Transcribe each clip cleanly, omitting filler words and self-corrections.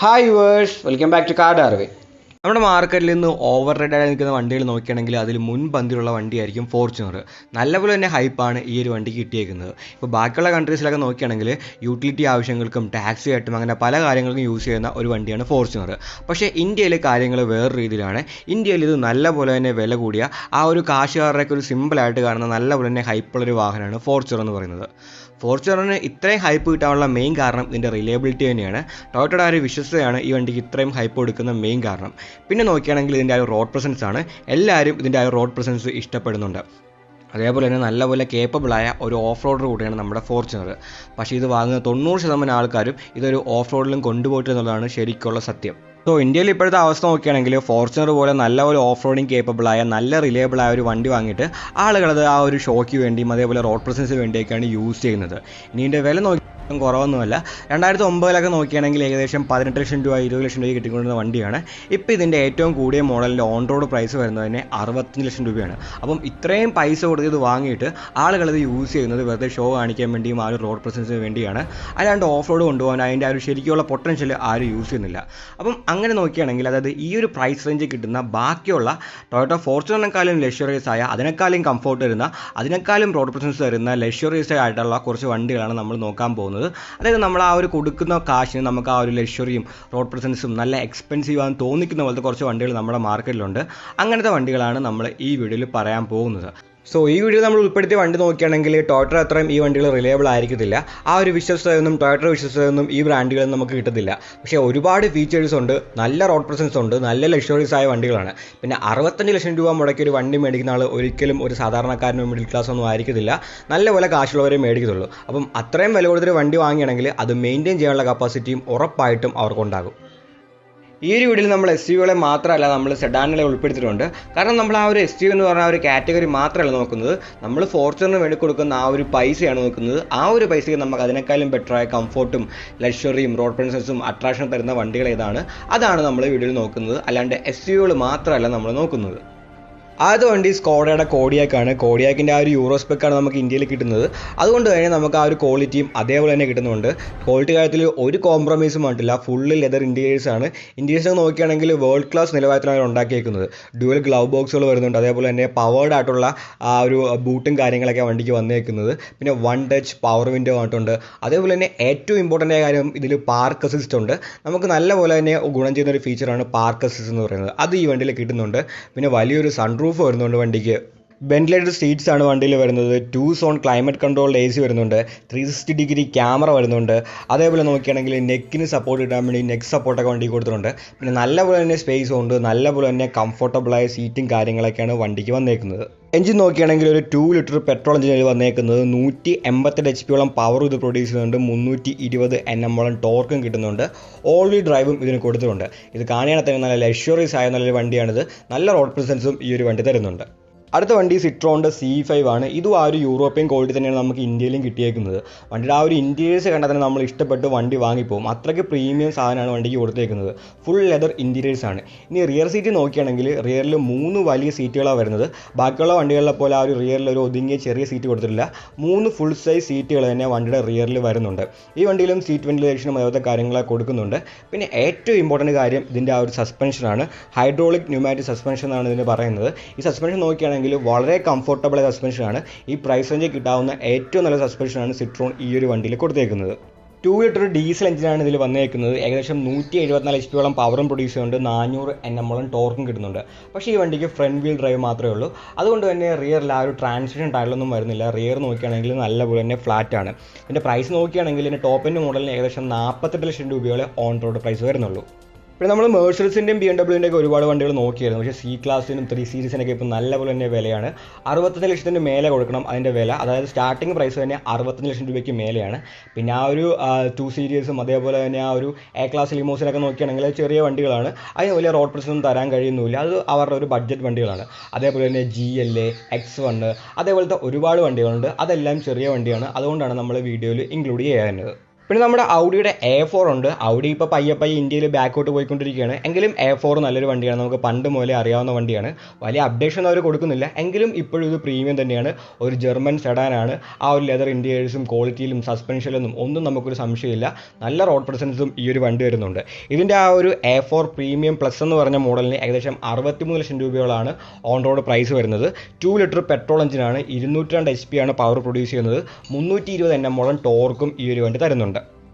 Hi viewers, welcome back to car ഡാർവേ. നമ്മുടെ മാർക്കറ്റിൽ നിന്ന് ഓവർ റേറ്റഡ് നിൽക്കുന്ന വണ്ടികൾ നോക്കുകയാണെങ്കിൽ അതിൽ മുൻപന്തിയുള്ള വണ്ടിയായിരിക്കും ഫോർച്യൂണർ. നല്ലപോലെ തന്നെ ഹൈപ്പാണ് ഈ ഒരു വണ്ടിക്ക് കിട്ടിയേക്കുന്നത്. ഇപ്പോൾ ബാക്കിയുള്ള കൺട്രീസിലൊക്കെ നോക്കുകയാണെങ്കിൽ യൂട്ടിലിറ്റി ആവശ്യങ്ങൾക്കും ടാക്സി ആയിട്ടും അങ്ങനെ പല കാര്യങ്ങൾക്കും യൂസ് ചെയ്യുന്ന ഒരു വണ്ടിയാണ് ഫോർച്യൂണർ. പക്ഷേ ഇന്ത്യയിലെ കാര്യങ്ങൾ വേറെ രീതിയിലാണ്. ഇന്ത്യയിൽ ഇത് നല്ലപോലെ തന്നെ വില കൂടിയ ആ ഒരു കാശുകാരുടെയൊക്കെ ഒരു സിമ്പിളായിട്ട് കാണുന്ന നല്ലപോലെ തന്നെ ഹൈപ്പുള്ളൊരു വാഹനമാണ് ഫോർച്യൂണർ എന്ന് പറയുന്നത്. ഫോർച്യൂണറിന് ഇത്രയും ഹൈപ്പ് കിട്ടാനുള്ള മെയിൻ കാരണം ഇതിൻ്റെ റിലയബിലിറ്റി തന്നെയാണ്. ടൊയോട്ടയുടെ ആ ഒരു വിശ്വസ്തയാണ് ഈ വണ്ടിക്ക് ഇത്രയും ഹൈപ്പ് കൊടുക്കുന്ന മെയിൻ കാരണം. പിന്നെ നോക്കുകയാണെങ്കിൽ ഇതിൻ്റെ ആ ഒരു റോഡ് പ്രസൻസ് ആണ്. എല്ലാവരും ഇതിൻ്റെ ആ ഒരു റോഡ് പ്രസൻസ് ഇഷ്ടപ്പെടുന്നുണ്ട്. അതേപോലെ തന്നെ നല്ലപോലെ കേപ്പബിളായ ഒരു ഓഫ് റോഡർ കൂടിയാണ് നമ്മുടെ ഫോർച്യൂണർ. പക്ഷേ ഇത് വാങ്ങുന്ന 90% ആൾക്കാരും ഇതൊരു ഓഫ് റോഡിലും കൊണ്ടുപോയിട്ട് എന്നുള്ളതാണ് ശരിക്കുള്ള സത്യം. സോ ഇന്ത്യയിൽ ഇപ്പോഴത്തെ അവസ്ഥ നോക്കുകയാണെങ്കിൽ ഫോർച്യൂണർ പോലെ നല്ല ഒരു ഓഫ് റോഡിങ് കേപ്പബിളായ നല്ല റിലയബിളായ ഒരു വണ്ടി വാങ്ങിയിട്ട് ആളുകളത് ആ ഒരു ഷോയ്ക്ക് വേണ്ടിയും അതേപോലെ റോഡ് പ്രസൻസിന് വേണ്ടിയൊക്കെയാണ് യൂസ് ചെയ്യുന്നത്. ഇനി ഇതിൻ്റെ വില നോക്കി കുറവൊന്നുമല്ല. 2009 നോക്കുകയാണെങ്കിൽ ഏകദേശം 18 ലക്ഷം രൂപ 20 ലക്ഷം രൂപ കിട്ടിക്കൊണ്ടിരുന്ന വണ്ടിയാണ്. ഇപ്പോൾ ഇതിൻ്റെ ഏറ്റവും കൂടിയ മോഡലിൻ്റെ ഓൺ റോഡ് പ്രൈസ് വരുന്നതിന് 65 ലക്ഷം രൂപയാണ്. അപ്പം ഇത്രയും പൈസ കൊടുത്ത് ഇത് വാങ്ങിയിട്ട് ആളുകളിത് യൂസ് ചെയ്യുന്നത് വെറുതെ ഷോ കാണിക്കാൻ വേണ്ടിയും ആ ഒരു റോഡ് പ്രസൻസിന് വേണ്ടിയാണ്. അല്ലാണ്ട് ഓഫ് റോഡ് കൊണ്ടുപോകാൻ അതിൻ്റെ ആ ഒരു ശരിക്കുള്ള പൊട്ടൻഷ്യൽ ആരും യൂസ് ചെയ്യുന്നില്ല. അപ്പം അങ്ങനെ നോക്കുകയാണെങ്കിൽ അതായത് ഈ ഒരു പ്രൈസ് റേഞ്ചിൽ കിട്ടുന്ന ബാക്കിയുള്ള ടൊയോട്ട ഫോർച്യൂണറിനെക്കാളും ലക്ഷറിയസ് ആയ, അതിനേക്കാളും കംഫോർട്ട് തരുന്ന, അതിനേക്കാളും റോഡ് പ്രസൻസ് തരുന്ന ലക്ഷറിയസ് ആയിട്ടുള്ള കുറച്ച് വണ്ടികളാണ് നമ്മൾ നോക്കാൻ പോകുന്നത്. അതായത് നമ്മൾ ആ ഒരു കൊടുക്കുന്ന കാശിന് നമുക്ക് ആ ഒരു ലക്ഷറിയും റോഡ് പ്രസൻസും നല്ല എക്സ്പെൻസീവ് ആണെന്ന് തോന്നിക്കുന്ന പോലത്തെ കുറച്ച് വണ്ടികൾ നമ്മുടെ മാർക്കറ്റിലുണ്ട്. അങ്ങനത്തെ വണ്ടികളാണ് നമ്മൾ ഈ വീഡിയോയിൽ പറയാൻ പോകുന്നത്. സോ ഈ വീഡിയോ നമ്മൾ ഉൾപ്പെടുത്തിയ വണ്ടി നോക്കുകയാണെങ്കിൽ ടൊയോട്ട അത്രയും ഈ വണ്ടികൾ റിലയബിൾ ആയിരിക്കത്തില്ല. ആ ഒരു വിശ്വസ്തയൊന്നും ടൊയോട്ട വിശ്വസ്തയൊന്നും ഈ ബ്രാൻഡുകളിൽ നമുക്ക് കിട്ടത്തില്ല. പക്ഷേ ഒരുപാട് ഫീച്ചേഴ്സ് ഉണ്ട്, നല്ല റോഡ് പ്രസൻസ് ഉണ്ട്, നല്ല ലക്ഷറീസ് ആയ വണ്ടികളാണ്. പിന്നെ 65 ലക്ഷം രൂപ മുടക്കി ഒരു വണ്ടി മേടിക്കുന്ന ആൾ ഒരിക്കലും ഒരു സാധാരണക്കാരനും മിഡിൽ ക്ലാസ് ഒന്നും ആയിരിക്കത്തില്ല. നല്ലപോലെ കാശുള്ളവരെ മേടിക്കത്തുള്ളൂ. അപ്പം അത്രയും വില കൊടുത്തൊരു വണ്ടി വാങ്ങിയാണെങ്കിൽ അത് മെയിൻറ്റെയിൻ ചെയ്യാനുള്ള കപ്പാസിറ്റിയും ഉറപ്പായിട്ടും അവർക്കുണ്ടാകും. ഈ ഒരു വീഡിയോയിൽ നമ്മൾ എസ് യുകളെ മാത്രമല്ല നമ്മൾ സെഡാനുകളെ ഉൾപ്പെടുത്തിയിട്ടുണ്ട്. കാരണം നമ്മൾ ആ ഒരു എസ് യു എന്ന് പറഞ്ഞ ആ ഒരു കാറ്റഗറി മാത്രമല്ല നോക്കുന്നത്, നമ്മൾ ഫോർച്യൂണറിന് വേണ്ടി കൊടുക്കുന്ന ആ ഒരു പൈസയാണ് നോക്കുന്നത്. ആ ഒരു പൈസയ്ക്ക് നമുക്ക് അതിനേക്കാളും ബെറ്ററായ കംഫോർട്ടും ലക്ഷറിയും റോഡ് പ്രസൻസും അട്രാക്ഷൻ തരുന്ന വണ്ടികൾ ഏതാണ്, അതാണ് നമ്മൾ വീഡിയോയിൽ നോക്കുന്നത്. അല്ലാണ്ട് എസ് യുകൾ മാത്രമല്ല നമ്മൾ നോക്കുന്നത്. ആദ്യത്തെ വണ്ടി സ്കോഡയുടെ കോഡിയാക്കാണ്. കോഡിയാക്കിൻ്റെ ആ ഒരു യൂറോ സ്പെക്കാണ് നമുക്ക് ഇന്ത്യയിൽ കിട്ടുന്നത്. അതുകൊണ്ട് തന്നെ നമുക്ക് ആ ഒരു ക്വാളിറ്റിയും അതേപോലെ തന്നെ കിട്ടുന്നുണ്ട്. ക്വാളിറ്റി കാര്യത്തിൽ ഒരു കോംപ്രമൈസും വേണ്ടില്ല. ഫുള്ള് ലെതർ ഇൻറ്റീരിയേഴ്സാണ്. ഇൻറ്റീരിയേഴ്സ് നോക്കുകയാണെങ്കിൽ വേൾഡ് ക്ലാസ് നിലവാരത്തിലാണ് ഉണ്ടാക്കിയേക്കുന്നത്. ഡ്യുവൽ ഗ്ലൗ ബോക്സുകൾ വരുന്നുണ്ട്. അതേപോലെ തന്നെ പവേർഡ് ആയിട്ടുള്ള ആ ഒരു ബൂട്ടും കാര്യങ്ങളൊക്കെ വണ്ടിക്ക് വന്നേക്കുന്നത്. പിന്നെ 1 ടച്ച് പവർ വിൻഡോ ആയിട്ടുണ്ട്. അതേപോലെ തന്നെ ഏറ്റവും ഇമ്പോർട്ടൻ്റ് ആയ കാര്യം ഇതിൽ പാർക്ക് അസിസ്റ്റ് ഉണ്ട്. നമുക്ക് നല്ലപോലെ തന്നെ ഗുണം ചെയ്യുന്ന ഒരു ഫീച്ചറാണ് പാർക്ക് അസിസ്റ്റ് എന്ന് പറയുന്നത്. അത് ഈ വണ്ടിയിൽ കിട്ടുന്നുണ്ട്. പിന്നെ വലിയൊരു സൺറൂഫ് വരുന്നുണ്ട് വണ്ടിക്ക്. വെന്റിലേറ്റഡ് സീറ്റ്സ് ആണ് വണ്ടിയിൽ വരുന്നത്. 2 സോൺ ക്ലൈമറ്റ് കൺട്രോൾ AC വരുന്നുണ്ട്. 360 ഡിഗ്രി ക്യാമറ വരുന്നുണ്ട്. അതേപോലെ നോക്കുകയാണെങ്കിൽ നെക്കിന് സപ്പോർട്ട് കിട്ടാൻ വേണ്ടി നെക്ക് സപ്പോർട്ടൊക്കെ വണ്ടിക്ക് കൊടുത്തിട്ടുണ്ട്. പിന്നെ നല്ലപോലെ തന്നെ സ്പേസും ഉണ്ട്. നല്ലപോലെ തന്നെ കംഫർട്ടബിളായ സീറ്റും കാര്യങ്ങളൊക്കെയാണ് വണ്ടിക്ക് വന്നേക്കുന്നത്. എഞ്ചിൻ നോക്കുകയാണെങ്കിൽ ഒരു 2 ലിറ്റർ പെട്രോൾ എഞ്ചിനാണ് വന്നേക്കുന്നത്. 188 HP പവർ ഇത് പ്രൊഡ്യൂസ് ചെയ്യുന്നുണ്ട്. 320 Nm ടോർക്കും കിട്ടുന്നുണ്ട്. ഓൾ വീൽ ഡ്രൈവും ഇതിന് കൊടുത്തിട്ടുണ്ട്. ഇത് കാണുകയാണെങ്കിൽ തന്നെ നല്ല ലക്ഷറീസ് ആയ നല്ലൊരു വണ്ടിയാണിത്. നല്ല റോഡ് പ്രസൻസും ഈ ഒരു വണ്ടി തരുന്നുണ്ട്. അടുത്ത വണ്ടി സിട്രോണിൻ്റെ C5 ആണ്. ഇതും ആ ഒരു യൂറോപ്യൻ ക്വാളിറ്റി തന്നെയാണ് നമുക്ക് ഇന്ത്യയിലും കിട്ടിയേക്കുന്നത്. വണ്ടിയുടെ ആ ഒരു ഇൻറ്റീരിയേഴ്സ് കണ്ടാൽ തന്നെ നമ്മൾ ഇഷ്ടപ്പെട്ട് വണ്ടി വാങ്ങിപ്പോകും. അത്രയ്ക്ക് പ്രീമിയം സാധനമാണ് വണ്ടിക്ക് കൊടുത്തേക്കുന്നത്. ഫുൾ ലെതർ ഇൻറ്റീരിയേഴ്സ് ആണ്. ഇനി റിയർ സീറ്റ് നോക്കുകയാണെങ്കിൽ റിയറിൽ 3 വലിയ സീറ്റുകളാണ് വരുന്നത്. ബാക്കിയുള്ള വണ്ടികളിലെ പോലെ ആ ഒരു റിയറിൽ ഒരു ഒതുങ്ങിയ ചെറിയ സീറ്റ് കൊടുത്തിട്ടില്ല. 3 ഫുൾ സൈസ് സീറ്റുകൾ തന്നെ വണ്ടിയുടെ റിയറിൽ വരുന്നുണ്ട്. ഈ വണ്ടിയിലും സീറ്റ് വെന്റിലേഷനും അതുപോലത്തെ കാര്യങ്ങളൊക്കെ കൊടുക്കുന്നുണ്ട്. പിന്നെ ഏറ്റവും ഇമ്പോർട്ടൻറ്റ് കാര്യം ഇതിൻ്റെ ആ ഒരു സസ്പെൻഷനാണ്. ഹൈഡ്രോളിക് ന്യൂമാറ്റിക് സസ്പെൻഷൻ എന്നാണ് ഇതിന് പറയുന്നത്. ഈ സസ്പെൻഷൻ നോക്കുകയാണെങ്കിൽ വളരെ കംഫർട്ടബിൾ ആയ സസ്പെൻഷനാണ്. ഈ പ്രൈസ് റേഞ്ചിൽ കിട്ടാവുന്ന ഏറ്റവും നല്ല സസ്പെൻഷനാണ് സിട്രോൺ ഈ ഒരു വണ്ടിയിൽ കൊടുത്തേക്കുന്നത്. 2 ലിറ്റർ ഡീസൽ എഞ്ചിനാണ് ഇതിൽ വന്നേക്കുന്നത്. ഏകദേശം 174 HP പവറും പ്രൊഡ്യൂസ് ചെയ്യുന്നുണ്ട്. 400 Nm ടോർക്കും കിട്ടുന്നുണ്ട്. പക്ഷേ ഈ വണ്ടിക്ക് ഫ്രണ്ട് വീൽ ഡ്രൈവ് മാത്രമേ ഉള്ളൂ. അതുകൊണ്ട് തന്നെ റിയറിൽ ആ ഒരു ട്രാൻസ്മിഷൻ ടൈലൊന്നും വരുന്നില്ല. റിയർ നോക്കുകയാണെങ്കിൽ നല്ലപോലെ തന്നെ ഫ്ലാറ്റ് ആണ്. ഇതിൻ്റെ പ്രൈസ് നോക്കുകയാണെങ്കിൽ ഇതിൻ്റെ ടോപ്പ് എൻഡ് മോഡലിന് ഏകദേശം 48 ലക്ഷം രൂപയോളം ഓൺ റോഡ് പ്രൈസ് വരുന്നുള്ളൂ. പിന്നെ നമ്മൾ മെഴ്സഡീസിൻ്റെയും BMW ഒക്കെ ഒരുപാട് വണ്ടികൾ നോക്കിയായിരുന്നു. പക്ഷേ C ക്ലാസ്സിനും 3 സീരീസിനൊക്കെ ഇപ്പോൾ നല്ലപോലെ തന്നെ വിലയാണ്. 65 ലക്ഷത്തിന് മേലെ കൊടുക്കണം അതിൻ്റെ വില. അതായത് സ്റ്റാർട്ടിംഗ് പ്രൈസ് തന്നെ 65 ലക്ഷം രൂപയ്ക്ക് മേലെയാണ്. പിന്നെ ആ ഒരു 2 സീരീസും അതേപോലെ തന്നെ ആ ഒരു A ക്ലാസ് ലിമോസിനൊക്കെ നോക്കുകയാണെങ്കിൽ ചെറിയ വണ്ടികളാണ്. അതിന് വലിയ റോഡ് പ്രൈസൊന്നും തരാൻ കഴിയുന്നില്ല. അത് അവരുടെ ഒരു ബഡ്ജറ്റ് വണ്ടികളാണ്. അതേപോലെ തന്നെ GLA, X1 അതേപോലത്തെ ഒരുപാട് വണ്ടികളുണ്ട്. അതെല്ലാം ചെറിയ വണ്ടിയാണ്. അതുകൊണ്ടാണ് നമ്മൾ വീഡിയോയിൽ ഇൻക്ലൂഡ് ചെയ്യുന്നത്. പിന്നെ നമ്മുടെ ഔഡിയുടെ A4 ഉണ്ട്. ഔഡി ഇപ്പോൾ പയ്യെ ഇന്ത്യയിൽ ബാക്കോട്ട് പോയിക്കൊണ്ടിരിക്കുകയാണ്. എങ്കിലും A4 നല്ലൊരു വണ്ടിയാണ്. നമുക്ക് പണ്ട് മുതലേ അറിയാവുന്ന വണ്ടിയാണ്. വലിയ അപ്ഡേഷൻ അവർ കൊടുക്കുന്നില്ല. എങ്കിലും ഇപ്പോഴും ഇത് പ്രീമിയം തന്നെയാണ്. ഒരു ജർമ്മൻ സെഡാനാണ്. ആ ഒരു ലെതർ ഇൻറ്റീരിയേഴ്സും ക്വാളിറ്റിയിലും സസ്പെൻഷനിലൊന്നും ഒന്നും നമുക്കൊരു സംശയമില്ല. നല്ല റോഡ് പ്രസൻസും ഈ ഒരു വണ്ടി വരുന്നുണ്ട്. ഇതിൻ്റെ ആ ഒരു A4 പ്രീമിയം പ്ലസ് എന്ന് പറഞ്ഞ മോഡലിന് ഏകദേശം 63 ലക്ഷം രൂപയോളാണ് ഓൺ റോഡ് പ്രൈസ് വരുന്നത്. 2 ലിറ്റർ പെട്രോൾ എഞ്ചിനാണ്. 202 HP ആണ് പവർ പ്രൊഡ്യൂസ് ചെയ്യുന്നത്. 320 Nm ടോർക്കും ഈ ഒരു വണ്ടി തരുന്നുണ്ട്.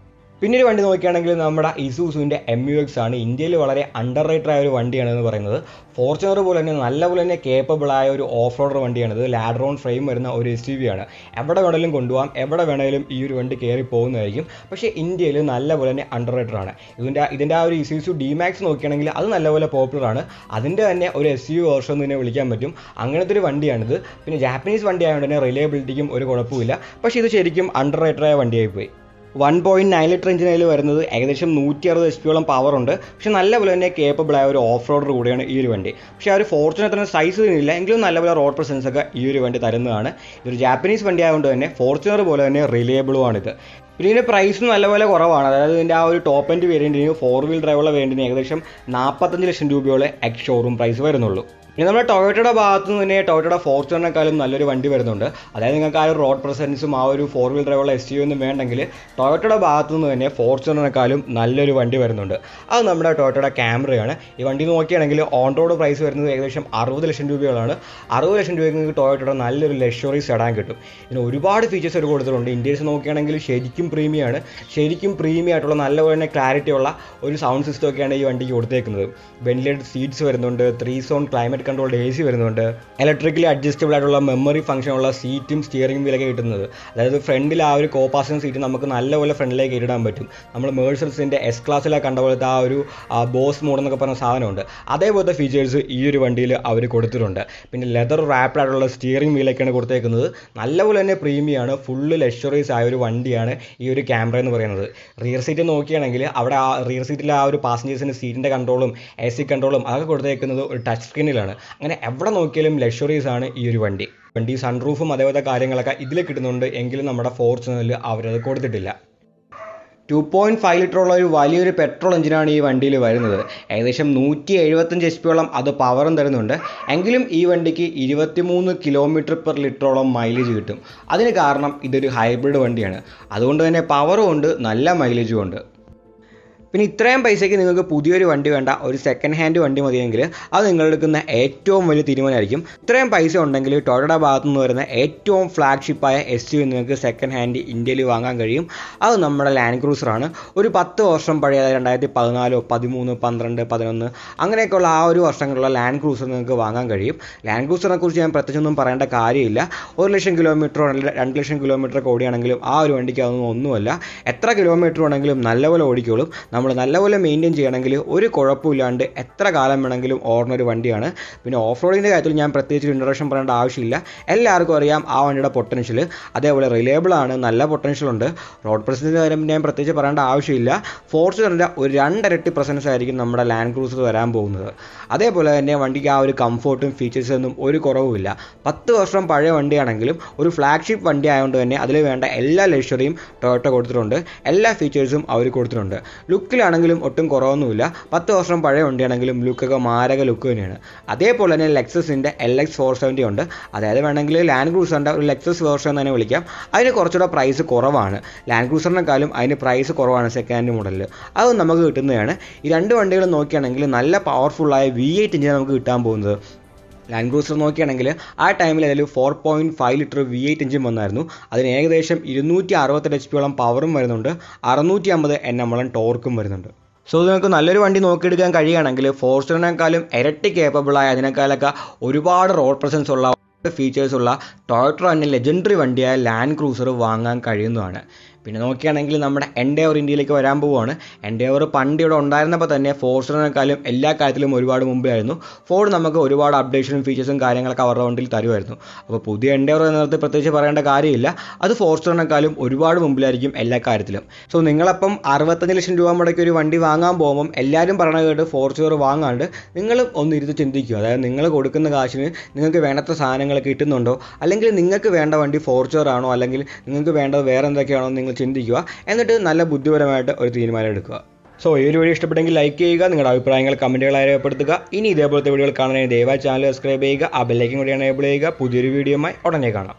പിന്നെ ഒരു വണ്ടി നോക്കുകയാണെങ്കിൽ നമ്മുടെ ഇസൂസുവിൻ്റെ MUX ആണ്. ഇന്ത്യയിൽ വളരെ അണ്ടർ റേറ്റഡ് ആയ ഒരു വണ്ടിയാണെന്ന് പറയുന്നത്. ഫോർച്യൂണർ പോലെ തന്നെ കേപ്പബിൾ ആയ ഒരു ഓഫ് റോഡർ വണ്ടിയാണിത്. ലാഡർ ഓൺ ഫ്രെയിം വരുന്ന ഒരു SUV ആണ്. എവിടെ വേണമെങ്കിലും കൊണ്ടുപോകാം, എവിടെ വേണമെങ്കിലും ഈ ഒരു വണ്ടി കയറി പോകുന്നതായിരിക്കും. പക്ഷേ ഇന്ത്യയിൽ നല്ലപോലെ തന്നെ അണ്ടർ റേറ്റഡ് ആണ്. ഇതിൻ്റെ ആ ഒരു ഇസൂസു D-Max നോക്കുകയാണെങ്കിൽ അത് നല്ലപോലെ പോപ്പുലർ ആണ്. അതിൻ്റെ തന്നെ ഒരു SUV വേർഷൻ എന്ന് തന്നെ വിളിക്കാൻ പറ്റും. അങ്ങനത്തെ ഒരു വണ്ടിയാണിത്. പിന്നെ ജാപ്പനീസ് വണ്ടി ആയതുകൊണ്ട് തന്നെ റിലയബിലിറ്റിക്കും ഒരു കുഴപ്പമില്ല. പക്ഷേ ഇത് ശരിക്കും അണ്ടർ റേറ്റഡ് ആയ വണ്ടിയായിപ്പോയി. 1.9 ലിറ്റർ എഞ്ചിനയിൽ വരുന്നത് ഏകദേശം 160 HP പവർ ഉണ്ട്. പക്ഷേ നല്ലപോലെ തന്നെ കേപ്പബിൾ ആയ ഒരു ഓഫ് റോഡർ കൂടിയാണ് ഈ ഒരു വണ്ടി. പക്ഷേ ആ ഒരു ഫോർച്യൂണർ സൈസ് ഇല്ല, എങ്കിലും നല്ലപോലെ റോഡ് പ്രസൻസ് ഒക്കെ ഈ ഒരു വണ്ടി തരുന്നതാണ്. ഇതൊരു ജാപ്പനീസ് വണ്ടി ആയതുകൊണ്ട് തന്നെ ഫോർച്യൂണർ പോലെ തന്നെ റിലയബിളുമാണിത്. പിന്നെ ഇതിൻ്റെ പ്രൈസും നല്ലപോലെ കുറവാണ്. അതായത് ഇതിൻ്റെ ആ ഒരു ടോപ്പ് എൻഡ് വേരിയൻറ്റിന് 4 വീൽ ഡ്രൈവുള്ള വേരിയൻറ്റിന് ഏകദേശം 45 ലക്ഷം രൂപയോളം എക്സ് ഷോറൂം പ്രൈസ് വരുന്നുള്ളൂ. പിന്നെ നമ്മുടെ ടൊയോട്ടയുടെ ഭാഗത്തു നിന്ന് തന്നെ ടൊയോട്ടയുടെ ഫോർച്യൂണറിനെക്കാളും നല്ലൊരു വണ്ടി വരുന്നുണ്ട്. അതായത് നിങ്ങൾക്ക് ആ ഒരു റോഡ് പ്രസൻസും ആ ഒരു 4 വീൽ ഡ്രൈവുള്ള SUV ഒന്നും വേണ്ടെങ്കിൽ ടൊയോട്ടയുടെ ഭാഗത്തു നിന്ന് തന്നെ ഫോർച്യൂണറിനെക്കാളും നല്ലൊരു വണ്ടി വരുന്നുണ്ട്. അത് നമ്മുടെ ടൊയോട്ടയുടെ ക്യാമറയാണ്. ഈ വണ്ടി നോക്കുകയാണെങ്കിൽ ഓൺ റോഡ് പ്രൈസ് വരുന്നത് ഏകദേശം 60 ലക്ഷം രൂപയോളാണ്. 60 ലക്ഷം രൂപയ്ക്ക് നിങ്ങൾക്ക് ടൊയോട്ടയുടെ നല്ലൊരു ലക്ഷറി സെഡാൻ കിട്ടും. ഇതിന് ഒരുപാട് ഫീച്ചേഴ്സ് അവർ കൊടുത്തിട്ടുണ്ട്. ഇന്ത്യൻസ് നോക്കുകയാണെങ്കിൽ ശരിക്കും പ്രീമിയം ആയിട്ടുള്ള നല്ലപോലെ തന്നെ ക്ലാരിറ്റി ഉള്ള ഒരു സൗണ്ട് സിസ്റ്റം ഒക്കെയാണ് ഈ വണ്ടിക്ക് കൊടുത്തേക്കുന്നത്. വെന്റിലേറ്റഡ് സീറ്റ്സ് വരുന്നുണ്ട്. 3 സോൺ ക്ലൈമറ്റ് കൺട്രോൾഡ് AC വരുന്നുണ്ട്. ഇലക്ട്രിക്കലി അഡ്ജസ്റ്റബിൾ ആയിട്ടുള്ള മെമ്മറി ഫംഗ്ഷനുള്ള സീറ്റും സ്റ്റിയറിംഗ് വീലൊക്കെ കിട്ടുന്നത്. അതായത് ഫ്രണ്ടിൽ ആ ഒരു കോപാസഞ്ചർ സീറ്റ് നമുക്ക് നല്ലപോലെ ഫ്രണ്ടിലേക്ക് ഇടാൻ പറ്റും. നമ്മൾ മേഴ്സഡസിൻ്റെ S ക്ലാസ്സിലൊക്കെ കണ്ട പോലത്തെ ആ ഒരു ബോസ് മോഡ് എന്നൊക്കെ പറഞ്ഞ സാധനമുണ്ട്. അതേപോലത്തെ ഫീച്ചേഴ്സ് ഈ ഒരു വണ്ടിയിൽ അവർ കൊടുത്തിട്ടുണ്ട്. പിന്നെ ലെതർ റാപ്ഡ് ആയിട്ടുള്ള സ്റ്റിയറിംഗ് വീലൊക്കെയാണ് കൊടുത്തേക്കുന്നത്. നല്ലപോലെ തന്നെ പ്രീമിയമാണ്. ഫുള്ള് ലക്ഷറീസ് ആയ ഒരു വണ്ടിയാണ് ഈ ഒരു ക്യാമറ എന്ന് പറയുന്നത്. റിയർ സീറ്റ് നോക്കുകയാണെങ്കിൽ അവിടെ ആ റിയർ സീറ്റിലെ ആ ഒരു പാസഞ്ചേഴ്സിൻ്റെ സീറ്റിൻ്റെ കൺട്രോളും AC കൺട്രോളും അതൊക്കെ കൊടുത്തേക്കുന്നത് ഒരു ടച്ച് സ്ക്രീനിലാണ്. അങ്ങനെ എവിടെ നോക്കിയാലും ലക്ഷറീസ് ആണ് ഈ ഒരു വണ്ടി സൺറൂഫും അതേപോലത്തെ കാര്യങ്ങളൊക്കെ ഇതിൽ കിട്ടുന്നുണ്ട്. എങ്കിലും നമ്മുടെ ഫോർച്യൂണറിൽ അവരത് കൊടുത്തിട്ടില്ല. 2.5 ലിറ്ററുള്ള ഒരു വലിയൊരു പെട്രോൾ എഞ്ചിനാണ് ഈ വണ്ടിയിൽ വരുന്നത്. ഏകദേശം 175 HP അത് പവറും തരുന്നുണ്ട്. എങ്കിലും ഈ വണ്ടിക്ക് 23 km/ലിറ്ററോളം മൈലേജ് കിട്ടും. അതിന് കാരണം ഇതൊരു ഹൈബ്രിഡ് വണ്ടിയാണ്. അതുകൊണ്ട് തന്നെ പവറും ഉണ്ട്, നല്ല മൈലേജും ഉണ്ട്. പിന്നെ ഇത്രയും പൈസയ്ക്ക് നിങ്ങൾക്ക് പുതിയൊരു വണ്ടി വേണ്ട, ഒരു സെക്കൻഡ് ഹാൻഡ് വണ്ടി മതിയെങ്കിൽ അത് നിങ്ങളെടുക്കുന്ന ഏറ്റവും വലിയ തീരുമാനമായിരിക്കും. ഇത്രയും പൈസ ഉണ്ടെങ്കിൽ ടൊയോട്ടയുടെ ഭാഗത്തു നിന്ന് വരുന്ന ഏറ്റവും ഫ്ലാഗ്ഷിപ്പായ SUV നിങ്ങൾക്ക് സെക്കൻഡ് ഹാൻഡ് ഇന്ത്യയിൽ വാങ്ങാൻ കഴിയും. അത് നമ്മുടെ ലാൻഡ് ക്രൂസറാണ്. ഒരു 10 വർഷം പഴയ, 2014, 13, 12, 11 അങ്ങനെയൊക്കെയുള്ള ആ ഒരു വർഷങ്ങളുള്ള ലാൻഡ് ക്രൂസർ നിങ്ങൾക്ക് വാങ്ങാൻ കഴിയും. ലാൻഡ് ക്രൂസറിനെ കുറിച്ച് ഞാൻ പ്രത്യേകിച്ചൊന്നും പറയേണ്ട കാര്യമില്ല. 1 ലക്ഷം കിലോമീറ്ററോ 2 ലക്ഷം കിലോമീറ്ററൊക്കെ ഓടിയാണെങ്കിലും ആ ഒരു വണ്ടിക്ക് അതൊന്നും ഒന്നുമല്ല. എത്ര കിലോമീറ്റർ വേണമെങ്കിലും നല്ലപോലെ ഓടിക്കോളും. നമ്മൾ നല്ലപോലെ മെയിൻറ്റെയിൻ ചെയ്യണമെങ്കിൽ ഒരു കുഴപ്പമില്ലാണ്ട് എത്ര കാലം വേണമെങ്കിലും ഓടുന്നൊരു വണ്ടിയാണ്. പിന്നെ ഓഫ് റോഡിൻ്റെ കാര്യത്തിൽ ഞാൻ പ്രത്യേകിച്ച് ഇൻട്രൊഡക്ഷൻ പറയേണ്ട ആവശ്യമില്ല. എല്ലാവർക്കും അറിയാം ആ വണ്ടിയുടെ പൊട്ടൻഷ്യൽ. അതേപോലെ റിലയബിൾ ആണ്, നല്ല പൊട്ടൻഷ്യൽ ഉണ്ട്. റോഡ് പ്രസൻസിൻ്റെ കാര്യം ഞാൻ പ്രത്യേകിച്ച് പറയേണ്ട ആവശ്യമില്ല. ഫോർച്യൂണറിൻ്റെ ഒരു 2 ഇരട്ടി പ്രസൻസ് ആയിരിക്കും നമ്മുടെ ലാൻഡ് ക്രൂസർ വരാൻ പോകുന്നത്. അതേപോലെ തന്നെ വണ്ടിക്ക് ആ ഒരു കംഫോർട്ടും ഫീച്ചേഴ്സൊന്നും ഒരു കുറവുമില്ല. 10 വർഷം പഴയ വണ്ടിയാണെങ്കിലും ഒരു ഫ്ലാഗ്ഷിപ്പ് വണ്ടി ആയതുകൊണ്ട് തന്നെ അതിൽ വേണ്ട എല്ലാ ലക്ഷറിയും ടൊയോട്ട കൊടുത്തിട്ടുണ്ട്. എല്ലാ ഫീച്ചേഴ്സും അവർ കൊടുത്തിട്ടുണ്ട്. ലുക്കിലാണെങ്കിലും ഒട്ടും കുറവൊന്നുമില്ല. 10 വർഷം പഴയ വണ്ടിയാണെങ്കിലും ലുക്കൊക്കെ മാരക ലുക്ക് തന്നെയാണ്. അതേപോലെ തന്നെ ലെക്സസിൻ്റെ LX 470 ഉണ്ട്. അതായത് വേണമെങ്കിൽ ലാൻഡ് ക്രൂസറിൻ്റെ ഒരു ലെക്സസ് വേർഷൻ തന്നെ വിളിക്കാം. അതിന് കുറച്ചുകൂടെ പ്രൈസ് കുറവാണ്. ലാൻഡ് ക്രൂസറിനെക്കാളും അതിന് പ്രൈസ് കുറവാണ് സെക്കൻഡ് ഹാൻഡ് മോഡലിൽ. അത് നമുക്ക് കിട്ടുന്നതാണ്. ഈ 2 വണ്ടികൾ നോക്കുകയാണെങ്കിൽ നല്ല പവർഫുള്ളായ V8 എഞ്ചിനാണ് നമുക്ക് കിട്ടാൻ പോകുന്നത്. ലാൻഡ് ക്രൂസർ നോക്കുകയാണെങ്കിൽ ആ ടൈമിൽ അതിൽ 4.5 ലിറ്റർ V8 എഞ്ചിൻ വന്നായിരുന്നു. അതിന് ഏകദേശം 268 HP പവറും വരുന്നുണ്ട്. 650 Nm ടോർക്കും വരുന്നുണ്ട്. സോ നിങ്ങൾക്ക് നല്ലൊരു വണ്ടി നോക്കിയെടുക്കാൻ കഴിയുകയാണെങ്കിൽ ഫോർച്യൂണറിനേക്കാളും ഇരട്ടി കേപ്പബിളായ അതിനേക്കാളൊക്കെ ഒരുപാട് റോഡ് പ്രസൻസ് ഉള്ള ഫീച്ചേഴ്സ് ഉള്ള ടൊയോട്ട തന്നെ ലെജൻഡറി വണ്ടിയായ ലാൻഡ് ക്രൂസർ വാങ്ങാൻ കഴിയുന്നതാണ്. പിന്നെ നോക്കുകയാണെങ്കിൽ നമ്മുടെ എൻഡേവർ ഇന്ത്യയിലേക്ക് വരാൻ പോവുകയാണ്. എൻഡേവർ പണ്ട് ഇവിടെ ഉണ്ടായിരുന്നപ്പോൾ തന്നെ ഫോർച്യൂണറിനെക്കാളും എല്ലാ കാര്യത്തിലും ഒരുപാട് മുമ്പായിരുന്നു. ഫോർഡ് നമുക്ക് ഒരുപാട് അപ്ഡേഷനും ഫീച്ചേഴ്സും കാര്യങ്ങളൊക്കെ അവരുടെ വണ്ടിയിൽ തരുമായിരുന്നു. അപ്പോൾ പുതിയ എൻഡേവർ എന്നതിനകത്ത് പ്രത്യേകിച്ച് പറയേണ്ട കാര്യമില്ല. അത് ഫോർച്യൂണറിനെക്കാളും ഒരുപാട് മുമ്പിലായിരിക്കും എല്ലാ കാര്യത്തിലും. സോ നിങ്ങളപ്പം 65 ലക്ഷം രൂപ മുടക്കി ഒരു വണ്ടി വാങ്ങാൻ പോകുമ്പം എല്ലാവരും പറയണത് കേട്ട് ഫോർച്യൂണർ വാങ്ങാണ്ട് നിങ്ങൾ ഒന്ന് ഇരുന്ന് ചിന്തിക്കുക. അതായത് നിങ്ങൾ കൊടുക്കുന്ന കാശിന് നിങ്ങൾക്ക് വേണ്ടത്ര സാധനങ്ങൾ കിട്ടുന്നുണ്ടോ, അല്ലെങ്കിൽ നിങ്ങൾക്ക് വേണ്ട വണ്ടി ഫോർച്യൂണർ ആണോ, അല്ലെങ്കിൽ നിങ്ങൾക്ക് വേണ്ടത് വേറെ എന്തൊക്കെയാണോ നിങ്ങൾ നിങ്ങൾ ചിന്തിക്കുക. എന്നിട്ട് നല്ല ബുദ്ധിപരമായിട്ട് ഒരു തീരുമാനം എടുക്കുക. സോ ഈ ഒരു വീഡിയോ ഇഷ്ടപ്പെട്ടെങ്കിൽ ലൈക്ക് ചെയ്യുക, നിങ്ങളുടെ അഭിപ്രായങ്ങൾ കമൻറ്റുകളായി രേഖപ്പെടുത്തുക. ഇനി ഇതേപോലത്തെ വീഡിയോകൾ കാണാനായി ദയവായി ചാനൽ സബ്സ്ക്രൈബ് ചെയ്യുക, ആ ബെല്ലൈക്കൻ കൂടിയാണ് എനേബിൾ ചെയ്യുക. പുതിയൊരു വീഡിയോയുമായി ഉടനെ കാണാം.